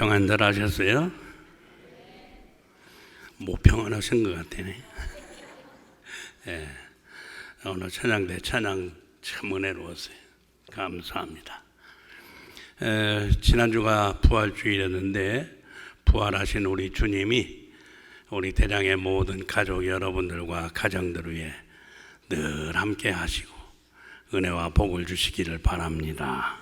평안들 하셨어요? 못 평안하신 것 같아요. 예, 오늘 찬양대 찬양 참 은혜로웠어요. 감사합니다. 지난주가 부활주일이었는데 부활하신 우리 주님이 우리 대장의 모든 가족 여러분들과 가정들을 위해 늘 함께 하시고 은혜와 복을 주시기를 바랍니다.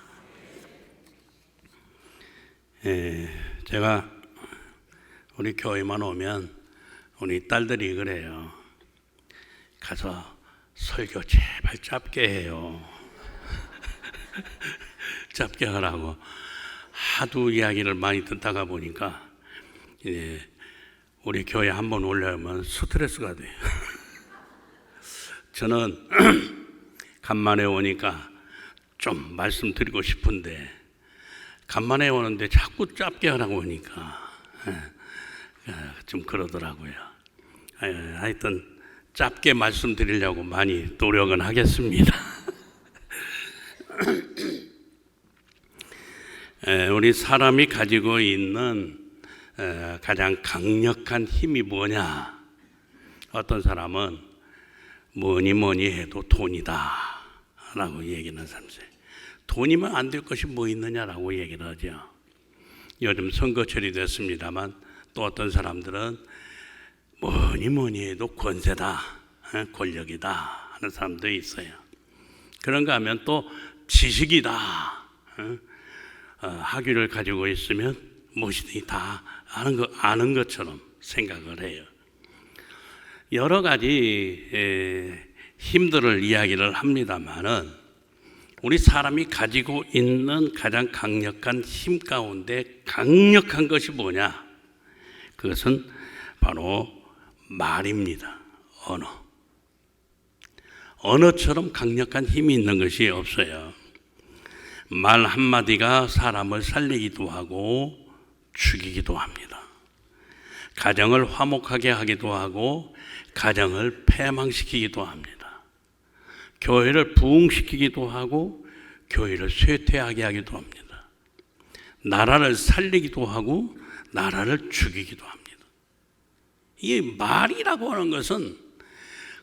제가 우리 교회만 오면 우리 딸들이 그래요. 가서 설교 제발 짧게 해요. 짧게 하라고. 하도 이야기를 많이 듣다가 보니까 우리 교회 한번 올려오면 스트레스가 돼요. 저는 간만에 오니까 좀 말씀드리고 싶은데 간만에 오는데 자꾸 짧게 하라고 하니까 좀 그러더라고요. 하여튼 짧게 말씀드리려고 많이 노력은 하겠습니다. 우리 사람이 가지고 있는 가장 강력한 힘이 뭐냐? 어떤 사람은 뭐니 해도 돈이다 라고 얘기하는 사람 있어요. 돈이면 안 될 것이 뭐 있느냐라고 얘기를 하죠. 요즘 선거철이 됐습니다만 또 어떤 사람들은 뭐니 해도 권세다, 권력이다 하는 사람도 있어요. 그런가 하면 또 지식이다, 학위를 가지고 있으면 무엇이든지 다 아는 것처럼 생각을 해요. 여러 가지 힘들을 이야기를 합니다만은 우리 사람이 가지고 있는 가장 강력한 힘 가운데 강력한 것이 뭐냐? 그것은 바로 말입니다. 언어. 언어처럼 강력한 힘이 있는 것이 없어요. 말 한마디가 사람을 살리기도 하고 죽이기도 합니다. 가정을 화목하게 하기도 하고 가정을 패망시키기도 합니다. 교회를 부흥시키기도 하고 교회를 쇠퇴하게 하기도 합니다. 나라를 살리기도 하고 나라를 죽이기도 합니다. 이 말이라고 하는 것은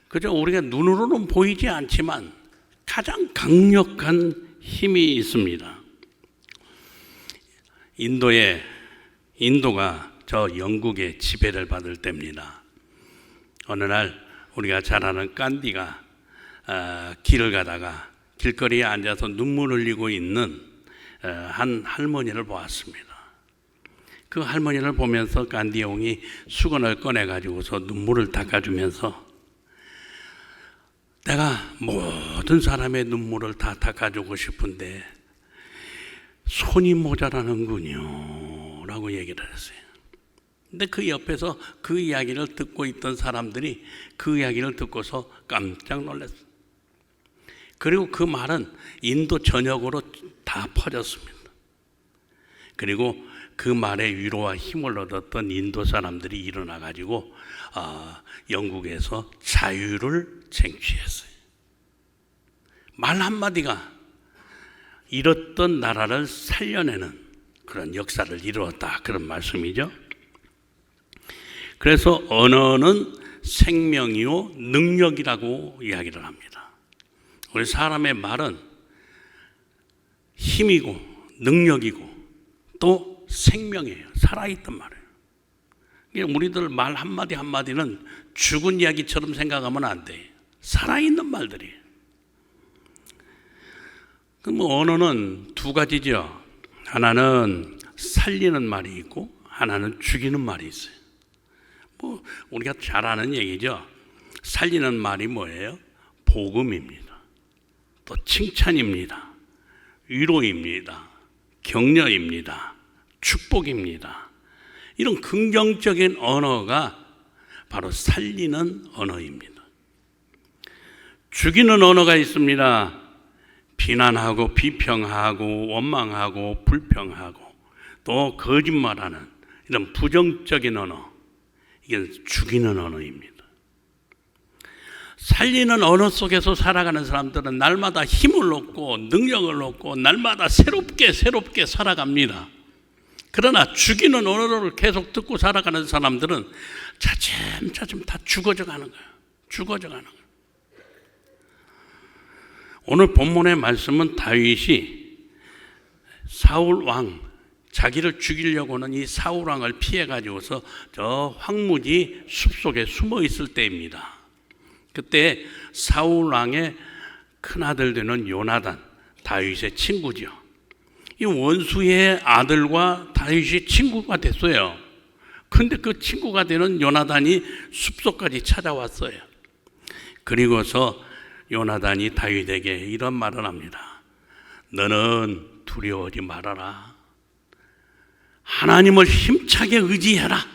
그저 우리가 눈으로는 보이지 않지만 가장 강력한 힘이 있습니다. 인도가 저 영국의 지배를 받을 때입니다. 어느 날 우리가 잘 아는 간디가 길을 가다가 길거리에 앉아서 눈물 흘리고 있는 한 할머니를 보았습니다. 그 할머니를 보면서 간디 형이 수건을 꺼내가지고서 눈물을 닦아주면서 내가 모든 사람의 눈물을 다 닦아주고 싶은데 손이 모자라는군요 라고 얘기를 했어요. 근데 그 옆에서 그 이야기를 듣고 있던 사람들이 그 이야기를 듣고서 깜짝 놀랐어요. 그리고 그 말은 인도 전역으로 다 퍼졌습니다. 그리고 그 말에 위로와 힘을 얻었던 인도 사람들이 일어나 가지고 영국에서 자유를 쟁취했어요. 말 한마디가 잃었던 나라를 살려내는 그런 역사를 이루었다, 그런 말씀이죠. 그래서 언어는 생명이요 능력이라고 이야기를 합니다. 우리 사람의 말은 힘이고 능력이고 또 생명이에요. 살아있단 말이에요. 우리들 말 한마디 한마디는 죽은 이야기처럼 생각하면 안 돼요. 살아있는 말들이에요. 그럼 언어는 두 가지죠. 하나는 살리는 말이 있고 하나는 죽이는 말이 있어요. 우리가 잘 아는 얘기죠. 살리는 말이 뭐예요? 복음입니다. 또 칭찬입니다. 위로입니다. 격려입니다. 축복입니다. 이런 긍정적인 언어가 바로 살리는 언어입니다. 죽이는 언어가 있습니다. 비난하고 비평하고 원망하고 불평하고 또 거짓말하는 이런 부정적인 언어, 이게 죽이는 언어입니다. 살리는 언어 속에서 살아가는 사람들은 날마다 힘을 얻고 능력을 얻고 날마다 새롭게 살아갑니다. 그러나 죽이는 언어를 계속 듣고 살아가는 사람들은 차츰차츰 다 죽어져 가는 거예요. 죽어져 가는 거예요. 오늘 본문의 말씀은 다윗이 사울 왕, 자기를 죽이려고 하는 이 사울 왕을 피해 가지고서 저 황무지 숲속에 숨어 있을 때입니다. 그때 사울 왕의 큰아들 되는 요나단, 다윗의 친구죠. 이 원수의 아들과 다윗이 친구가 됐어요. 그런데 그 친구가 되는 요나단이 숲속까지 찾아왔어요. 그리고서 요나단이 다윗에게 이런 말을 합니다. 너는 두려워하지 말아라. 하나님을 힘차게 의지해라.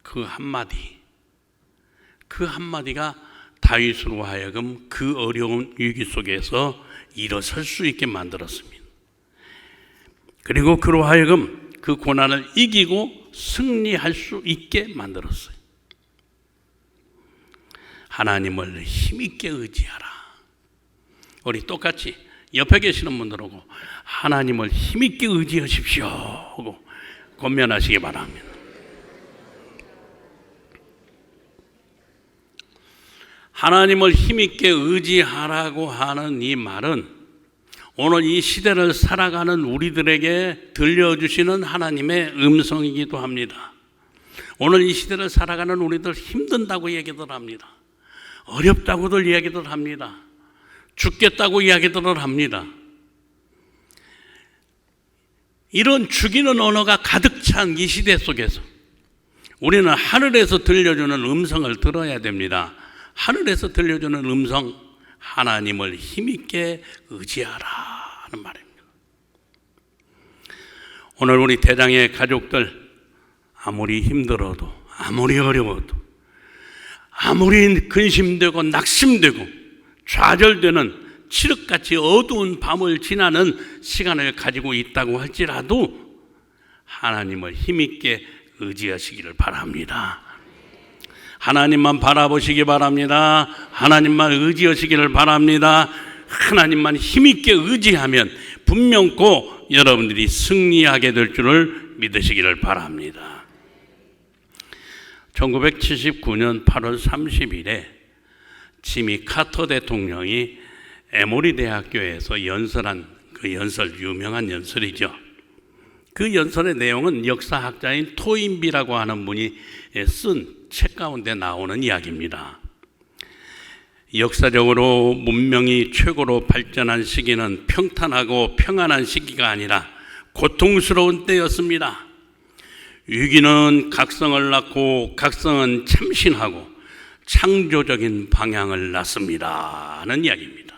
그 한마디가 다윗으로 하여금 그 어려운 위기 속에서 일어설 수 있게 만들었습니다. 그리고 그로 하여금 그 고난을 이기고 승리할 수 있게 만들었어요. 하나님을 힘있게 의지하라. 우리 똑같이 옆에 계시는 분들하고 하나님을 힘있게 의지하십시오 하고 권면하시기 바랍니다. 하나님을 힘있게 의지하라고 하는 이 말은 오늘 이 시대를 살아가는 우리들에게 들려주시는 하나님의 음성이기도 합니다. 오늘 이 시대를 살아가는 우리들 힘든다고 얘기들 합니다. 어렵다고들 이야기들 합니다. 죽겠다고 이야기들을 합니다. 이런 죽이는 언어가 가득 찬 이 시대 속에서 우리는 하늘에서 들려주는 음성을 들어야 됩니다. 하늘에서 들려주는 음성, 하나님을 힘있게 의지하라 하는 말입니다. 오늘 우리 대장의 가족들 아무리 힘들어도, 아무리 어려워도, 아무리 근심되고 낙심되고 좌절되는 칠흑같이 어두운 밤을 지나는 시간을 가지고 있다고 할지라도 하나님을 힘있게 의지하시기를 바랍니다. 하나님만 바라보시기 바랍니다. 하나님만 의지하시기를 바랍니다. 하나님만 힘있게 의지하면 분명코 여러분들이 승리하게 될 줄을 믿으시기를 바랍니다. 1979년 8월 30일에 지미 카터 대통령이 에모리 대학교에서 연설한 그 연설, 유명한 연설이죠. 그 연설의 내용은 역사학자인 토인비라고 하는 분이 쓴 책 가운데 나오는 이야기입니다. 역사적으로 문명이 최고로 발전한 시기는 평탄하고 평안한 시기가 아니라 고통스러운 때였습니다. 위기는 각성을 낳고 각성은 참신하고 창조적인 방향을 낳습니다 하는 이야기입니다.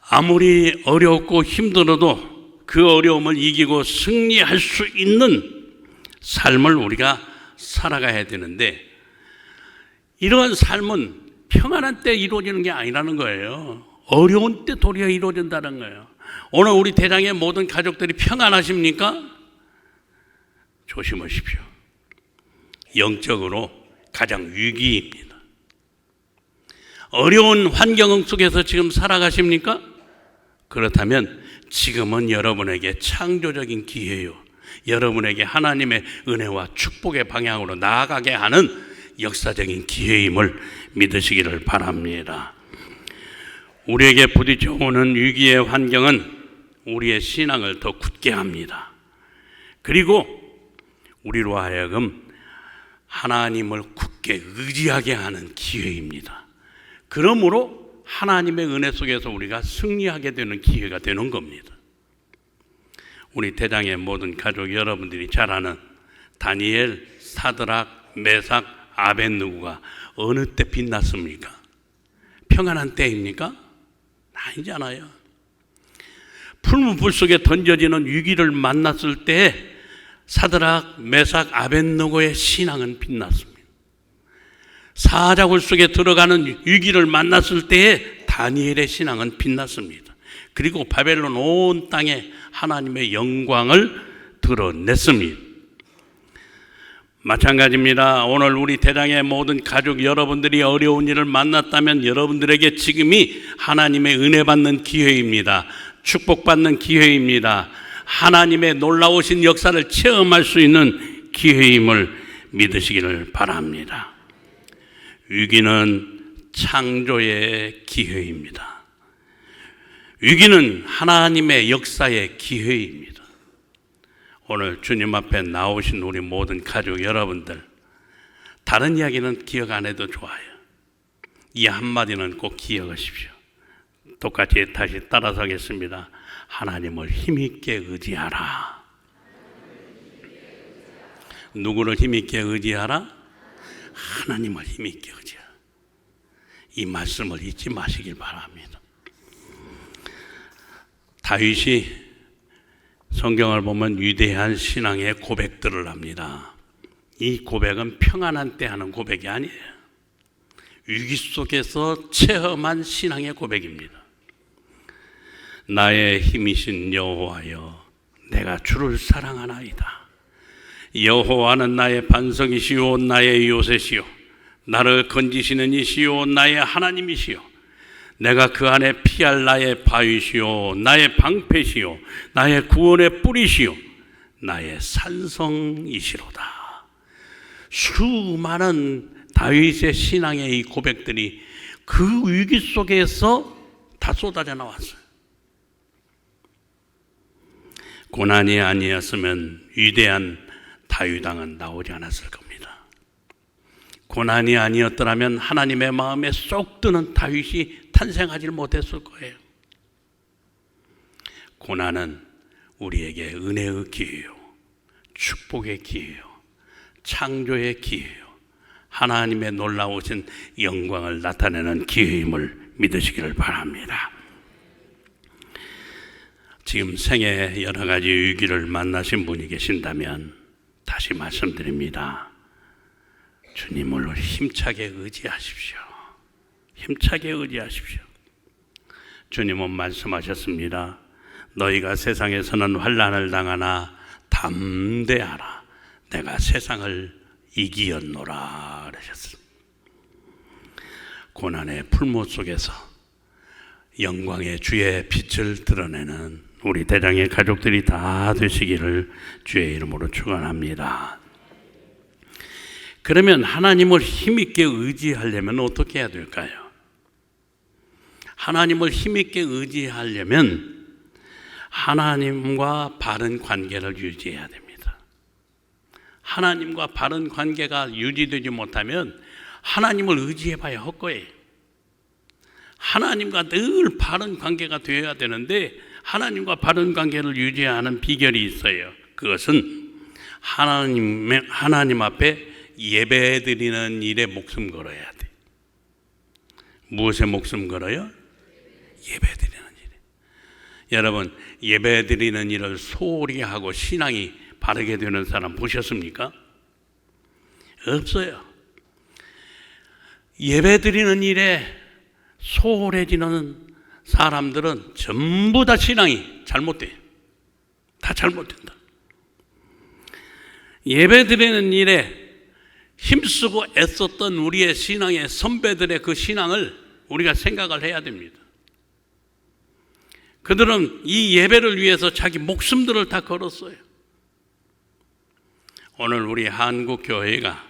아무리 어렵고 힘들어도 그 어려움을 이기고 승리할 수 있는 삶을 우리가 살아가야 되는데 이러한 삶은 평안한 때 이루어지는 게 아니라는 거예요. 어려운 때 도리어 이루어진다는 거예요. 오늘 우리 대장의 모든 가족들이 평안하십니까? 조심하십시오. 영적으로 가장 위기입니다. 어려운 환경 속에서 지금 살아가십니까? 그렇다면 지금은 여러분에게 창조적인 기회요. 여러분에게 하나님의 은혜와 축복의 방향으로 나아가게 하는 역사적인 기회임을 믿으시기를 바랍니다. 우리에게 부딪혀오는 위기의 환경은 우리의 신앙을 더 굳게 합니다. 그리고 우리로 하여금 하나님을 굳게 의지하게 하는 기회입니다. 그러므로 하나님의 은혜 속에서 우리가 승리하게 되는 기회가 되는 겁니다. 우리 대장의 모든 가족 여러분들이 잘 아는 다니엘, 사드락, 메삭, 아벳느고가 어느 때 빛났습니까? 평안한 때입니까? 아니잖아요. 풀무불 속에 던져지는 위기를 만났을 때 사드락, 메삭, 아벳느고의 신앙은 빛났습니다. 사자굴 속에 들어가는 위기를 만났을 때에 다니엘의 신앙은 빛났습니다. 그리고 바벨론 온 땅에 하나님의 영광을 드러냈습니다. 마찬가지입니다. 오늘 우리 대장의 모든 가족 여러분들이 어려운 일을 만났다면 여러분들에게 지금이 하나님의 은혜 받는 기회입니다. 축복받는 기회입니다. 하나님의 놀라우신 역사를 체험할 수 있는 기회임을 믿으시기를 바랍니다. 위기는 창조의 기회입니다. 위기는 하나님의 역사의 기회입니다. 오늘 주님 앞에 나오신 우리 모든 가족 여러분들, 다른 이야기는 기억 안 해도 좋아요. 이 한마디는 꼭 기억하십시오. 똑같이 다시 따라서 하겠습니다. 하나님을 힘있게 의지하라. 누구를 힘있게 의지하라? 하나님을 힘있게 의지하라. 이 말씀을 잊지 마시길 바랍니다. 다윗이 성경을 보면 위대한 신앙의 고백들을 합니다. 이 고백은 평안한 때 하는 고백이 아니에요. 위기 속에서 체험한 신앙의 고백입니다. 나의 힘이신 여호와여, 내가 주를 사랑하나이다. 여호와는 나의 반석이시오, 나의 요새시오, 나를 건지시는 이시오, 나의 하나님이시오. 내가 그 안에 피할 나의 바위시오, 나의 방패시오, 나의 구원의 뿌리시오, 나의 산성이시로다. 수많은 다윗의 신앙의 이 고백들이 그 위기 속에서 다 쏟아져 나왔어요. 고난이 아니었으면 위대한 다윗 왕은 나오지 않았을 겁니다. 고난이 아니었더라면 하나님의 마음에 쏙 드는 다윗이 탄생하지 못했을 거예요. 고난은 우리에게 은혜의 기회요, 축복의 기회요, 창조의 기회요, 하나님의 놀라우신 영광을 나타내는 기회임을 믿으시기를 바랍니다. 지금 생애 여러 가지 위기를 만나신 분이 계신다면 다시 말씀드립니다. 주님을 힘차게 의지하십시오. 힘차게 의지하십시오. 주님은 말씀하셨습니다. 너희가 세상에서는 환난을 당하나 담대하라. 내가 세상을 이기었노라 그러셨습니다. 고난의 풀무 속에서 영광의 주의 빛을 드러내는 우리 대장의 가족들이 다 되시기를 주의 이름으로 축원합니다. 그러면 하나님을 힘있게 의지하려면 어떻게 해야 될까요? 하나님을 힘있게 의지하려면 하나님과 바른 관계를 유지해야 됩니다. 하나님과 바른 관계가 유지되지 못하면 하나님을 의지해봐야 헛거예요. 하나님과 늘 바른 관계가 되어야 되는데 하나님과 바른 관계를 유지하는 비결이 있어요. 그것은 하나님 앞에 예배드리는 일에 목숨 걸어야 돼. 무엇에 목숨 걸어요? 예배드리는 일에. 여러분, 예배드리는 일을 소홀히 하고 신앙이 바르게 되는 사람 보셨습니까? 없어요. 예배드리는 일에 소홀해지는 사람들은 전부 다 신앙이 잘못돼요. 다 잘못된다. 예배드리는 일에 힘쓰고 애썼던 우리의 신앙의 선배들의 그 신앙을 우리가 생각을 해야 됩니다. 그들은 이 예배를 위해서 자기 목숨들을 다 걸었어요. 오늘 우리 한국 교회가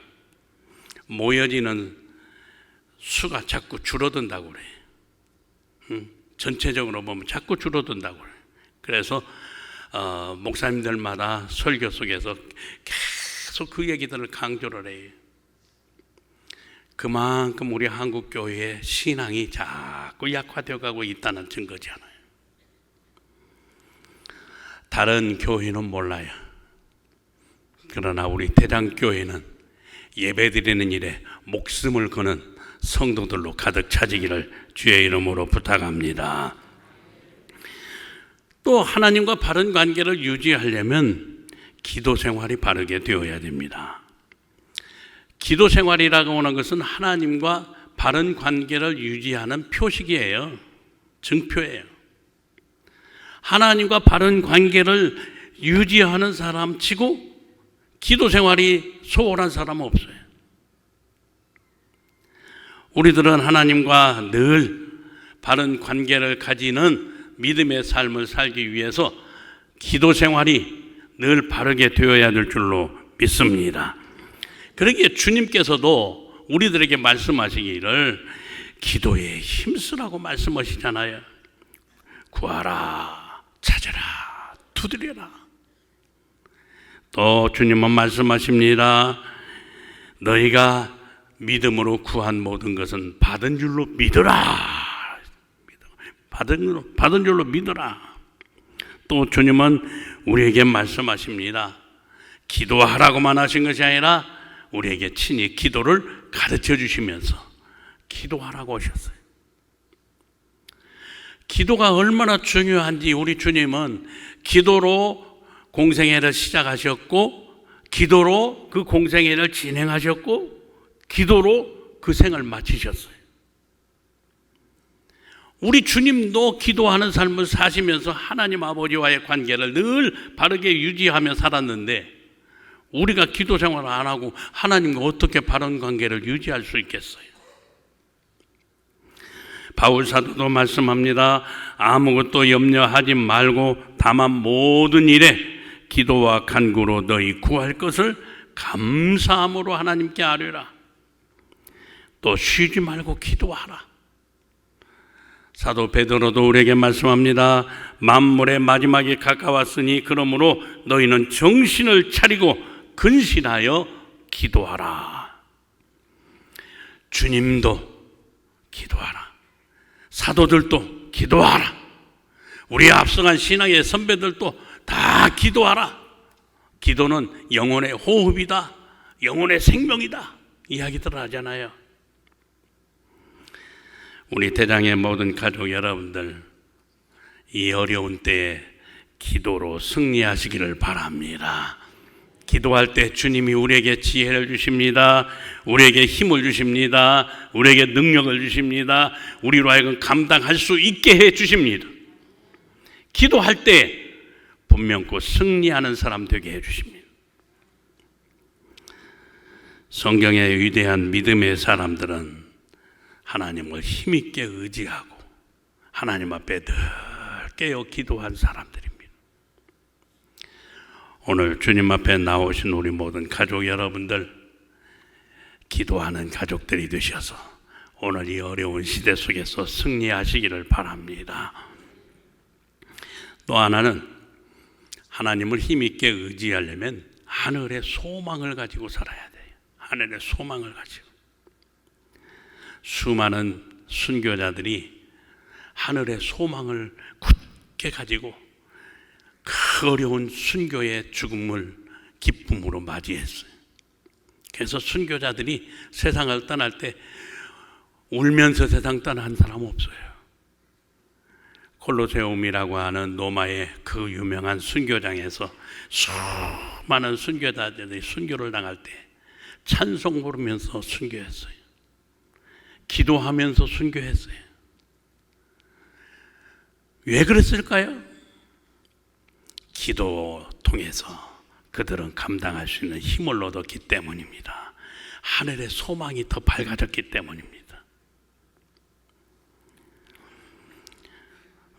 모여지는 수가 자꾸 줄어든다고 그래요. 전체적으로 보면 자꾸 줄어든다고 그래요. 그래서 목사님들마다 설교 속에서 계속 그 얘기들을 강조를 해요. 그만큼 우리 한국 교회의 신앙이 자꾸 약화되어 가고 있다는 증거잖아요. 다른 교회는 몰라요. 그러나 우리 대장교회는 예배드리는 일에 목숨을 거는 성도들로 가득 차지기를 주의 이름으로 부탁합니다. 또 하나님과 바른 관계를 유지하려면 기도 생활이 바르게 되어야 됩니다. 기도 생활이라고 하는 것은 하나님과 바른 관계를 유지하는 표식이에요. 증표예요. 하나님과 바른 관계를 유지하는 사람 치고 기도 생활이 소홀한 사람은 없어요. 우리들은 하나님과 늘 바른 관계를 가지는 믿음의 삶을 살기 위해서 기도 생활이 늘 바르게 되어야 될 줄로 믿습니다. 그러기에 주님께서도 우리들에게 말씀하시기를 기도에 힘쓰라고 말씀하시잖아요. 구하라, 찾아라, 두드려라. 또 주님은 말씀하십니다. 너희가 믿음으로 구한 모든 것은 받은 줄로 믿으라. 받은 줄로 믿으라. 또 주님은 우리에게 말씀하십니다. 기도하라고만 하신 것이 아니라 우리에게 친히 기도를 가르쳐 주시면서 기도하라고 하셨어요. 기도가 얼마나 중요한지 우리 주님은 기도로 공생애를 시작하셨고, 기도로 그 공생애를 진행하셨고, 기도로 그 생을 마치셨어요. 우리 주님도 기도하는 삶을 사시면서 하나님 아버지와의 관계를 늘 바르게 유지하며 살았는데, 우리가 기도 생활을 안 하고 하나님과 어떻게 바른 관계를 유지할 수 있겠어요? 바울 사도도 말씀합니다. 아무것도 염려하지 말고 다만 모든 일에 기도와 간구로 너희 구할 것을 감사함으로 하나님께 아뢰라. 또 쉬지 말고 기도하라. 사도 베드로도 우리에게 말씀합니다. 만물의 마지막이 가까웠으니 그러므로 너희는 정신을 차리고 근신하여 기도하라. 주님도 기도하라. 사도들도 기도하라. 우리 앞서간 신앙의 선배들도 다 기도하라. 기도는 영혼의 호흡이다, 영혼의 생명이다 이야기들 하잖아요. 우리 대장의 모든 가족 여러분들, 이 어려운 때에 기도로 승리하시기를 바랍니다. 기도할 때 주님이 우리에게 지혜를 주십니다. 우리에게 힘을 주십니다. 우리에게 능력을 주십니다. 우리로 하여금 감당할 수 있게 해 주십니다. 기도할 때 분명코 승리하는 사람 되게 해 주십니다. 성경의 위대한 믿음의 사람들은 하나님을 힘있게 의지하고 하나님 앞에 늘 깨어 기도한 사람들입니다. 오늘 주님 앞에 나오신 우리 모든 가족 여러분들, 기도하는 가족들이 되셔서 오늘 이 어려운 시대 속에서 승리하시기를 바랍니다. 또 하나는 하나님을 힘있게 의지하려면 하늘의 소망을 가지고 살아야 돼요. 하늘의 소망을 가지고. 수많은 순교자들이 하늘의 소망을 굳게 가지고 그 어려운 순교의 죽음을 기쁨으로 맞이했어요. 그래서 순교자들이 세상을 떠날 때 울면서 세상 떠난 사람 없어요. 콜로세움이라고 하는 로마의 그 유명한 순교장에서 수많은 순교자들이 순교를 당할 때 찬송 부르면서 순교했어요. 기도하면서 순교했어요. 왜 그랬을까요? 기도 통해서 그들은 감당할 수 있는 힘을 얻었기 때문입니다. 하늘의 소망이 더 밝아졌기 때문입니다.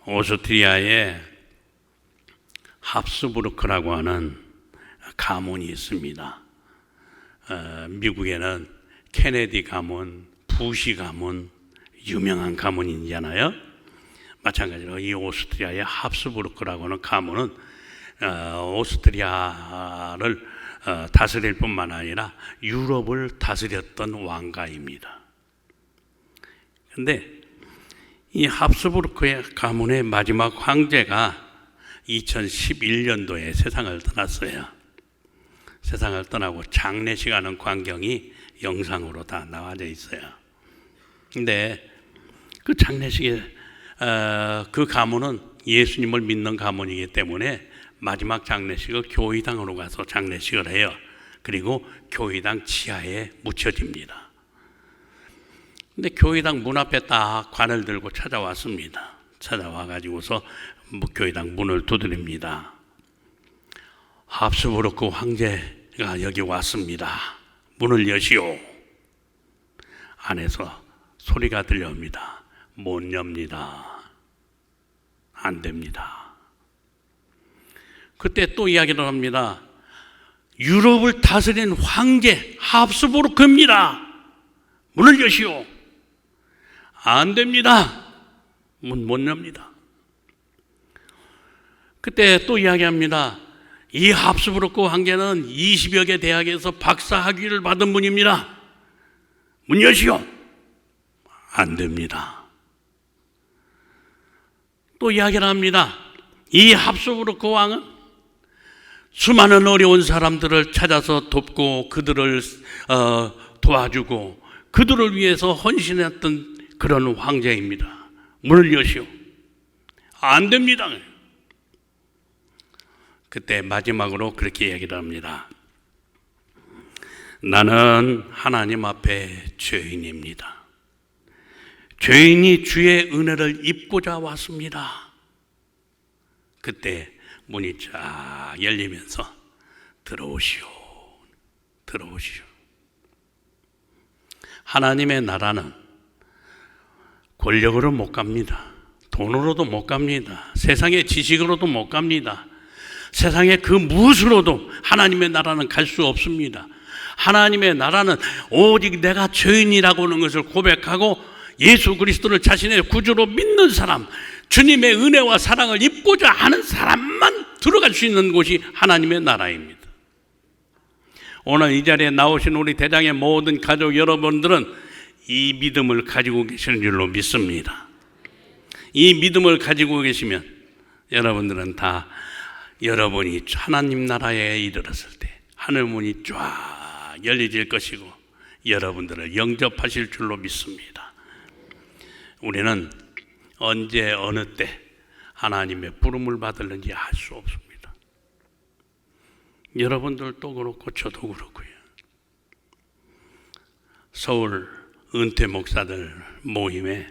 오스트리아에 합스부르크라고 하는 가문이 있습니다. 미국에는 케네디 가문, 부시 가문, 유명한 가문이잖아요. 마찬가지로 이 오스트리아의 합스부르크라고 하는 가문은 오스트리아를 다스릴 뿐만 아니라 유럽을 다스렸던 왕가입니다. 그런데 이 합스부르크의 가문의 마지막 황제가 2011년도에 세상을 떠났어요. 세상을 떠나고 장례식하는 광경이 영상으로 다 나와져 있어요. 근데 그 장례식에 그 가문은 예수님을 믿는 가문이기 때문에 마지막 장례식을 교회당으로 가서 장례식을 해요. 그리고 교회당 지하에 묻혀집니다. 근데 교회당 문 앞에 딱 관을 들고 찾아왔습니다. 찾아와 가지고서 교회당 문을 두드립니다. 합스부르크 황제가 여기 왔습니다. 문을 여시오. 안에서 소리가 들려옵니다. 못 엽니다. 안 됩니다. 그때 또 이야기를 합니다. 유럽을 다스린 황제 합스부르크입니다. 문을 여시오. 안 됩니다. 문 못 엽니다. 그때 또 이야기합니다. 이 합스부르크 황제는 20여 개 대학에서 박사 학위를 받은 분입니다. 문 여시오. 안 됩니다. 또 이야기를 합니다. 이 합스부르크 왕은 수많은 어려운 사람들을 찾아서 돕고 그들을 도와주고 그들을 위해서 헌신했던 그런 황제입니다. 문을 여시오. 안 됩니다. 그때 마지막으로 그렇게 얘기를 합니다. 나는 하나님 앞에 죄인입니다. 죄인이 주의 은혜를 입고자 왔습니다. 그때 문이 쫙 열리면서 들어오시오. 들어오시오. 하나님의 나라는 권력으로 못 갑니다. 돈으로도 못 갑니다. 세상의 지식으로도 못 갑니다. 세상의 그 무엇으로도 하나님의 나라는 갈 수 없습니다. 하나님의 나라는 오직 내가 죄인이라고 하는 것을 고백하고 예수 그리스도를 자신의 구주로 믿는 사람, 주님의 은혜와 사랑을 입고자 하는 사람만 들어갈 수 있는 곳이 하나님의 나라입니다. 오늘 이 자리에 나오신 우리 대장의 모든 가족 여러분들은 이 믿음을 가지고 계시는 줄로 믿습니다. 이 믿음을 가지고 계시면 여러분들은 다 여러분이 하나님 나라에 이르렀을 때 하늘 문이 쫙 열려질 것이고 여러분들을 영접하실 줄로 믿습니다. 우리는 언제 어느 때 하나님의 부름을 받을는지 알 수 없습니다. 여러분들도 그렇고 저도 그렇고요. 서울 은퇴 목사들 모임에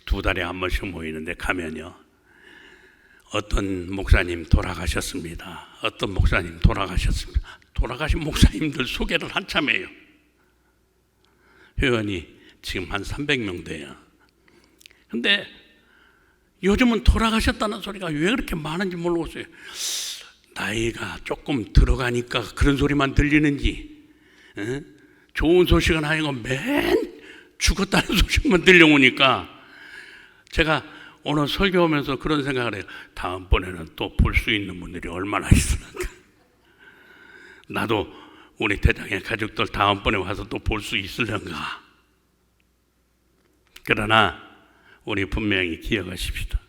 2달에 한 번씩 모이는데 가면요, 어떤 목사님 돌아가셨습니다. 어떤 목사님 돌아가셨습니다. 돌아가신 목사님들 소개를 한참 해요. 회원이 지금 한 300명 돼요. 근데 요즘은 돌아가셨다는 소리가 왜 그렇게 많은지 모르겠어요. 나이가 조금 들어가니까 그런 소리만 들리는지, 좋은 소식은 아니고 맨 죽었다는 소식만 들려오니까 제가 오늘 설교하면서 그런 생각을 해요. 다음번에는 또 볼 수 있는 분들이 얼마나 있을까. 나도 우리 대장의 가족들 다음번에 와서 또 볼 수 있을런가. 그러나 우리 분명히 기억하십시다.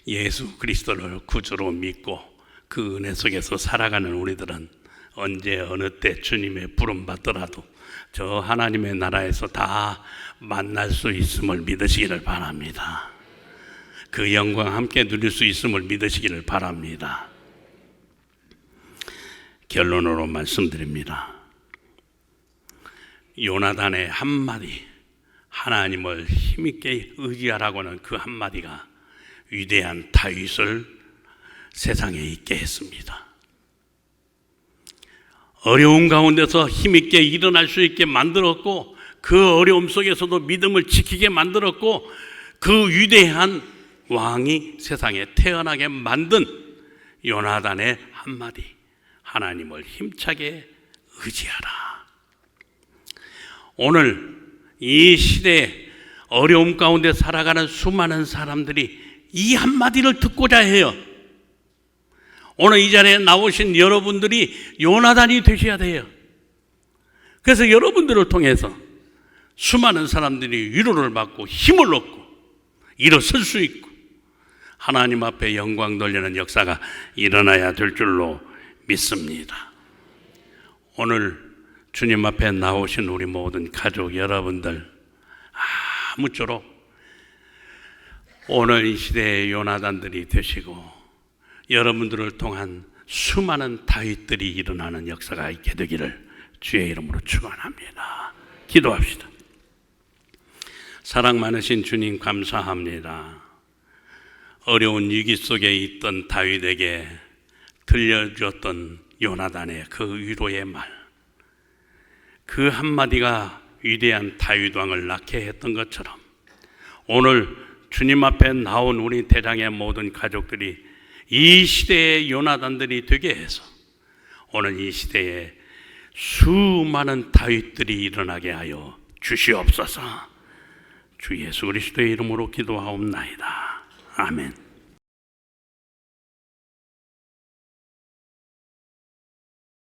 예수 그리스도를 구주로 믿고 그 은혜 속에서 살아가는 우리들은 언제 어느 때 주님의 부름 받더라도 저 하나님의 나라에서 다 만날 수 있음을 믿으시기를 바랍니다. 그 영광 함께 누릴 수 있음을 믿으시기를 바랍니다. 결론으로 말씀드립니다. 요나단의 한마디, 하나님을 힘있게 의지하라고 하는 그 한마디가 위대한 다윗을 세상에 있게 했습니다. 어려운 가운데서 힘있게 일어날 수 있게 만들었고 그 어려움 속에서도 믿음을 지키게 만들었고 그 위대한 왕이 세상에 태어나게 만든 요나단의 한마디, 하나님을 힘차게 의지하라. 오늘 이 시대에 어려움 가운데 살아가는 수많은 사람들이 이 한마디를 듣고자 해요. 오늘 이 자리에 나오신 여러분들이 요나단이 되셔야 돼요. 그래서 여러분들을 통해서 수많은 사람들이 위로를 받고 힘을 얻고 일어설 수 있고 하나님 앞에 영광 돌리는 역사가 일어나야 될 줄로 믿습니다. 오늘 주님 앞에 나오신 우리 모든 가족 여러분들, 아무쪼록 오늘 이 시대의 요나단들이 되시고 여러분들을 통한 수많은 다윗들이 일어나는 역사가 있게 되기를 주의 이름으로 축원합니다. 기도합시다. 사랑 많으신 주님 감사합니다. 어려운 위기 속에 있던 다윗에게 들려주었던 요나단의 그 위로의 말, 그 한마디가 위대한 다윗 왕을 낳게 했던 것처럼 오늘 주님 앞에 나온 우리 대장의 모든 가족들이 이 시대의 요나단들이 되게 해서 오늘 이 시대에 수많은 다윗들이 일어나게 하여 주시옵소서. 주 예수 그리스도의 이름으로 기도하옵나이다. 아멘.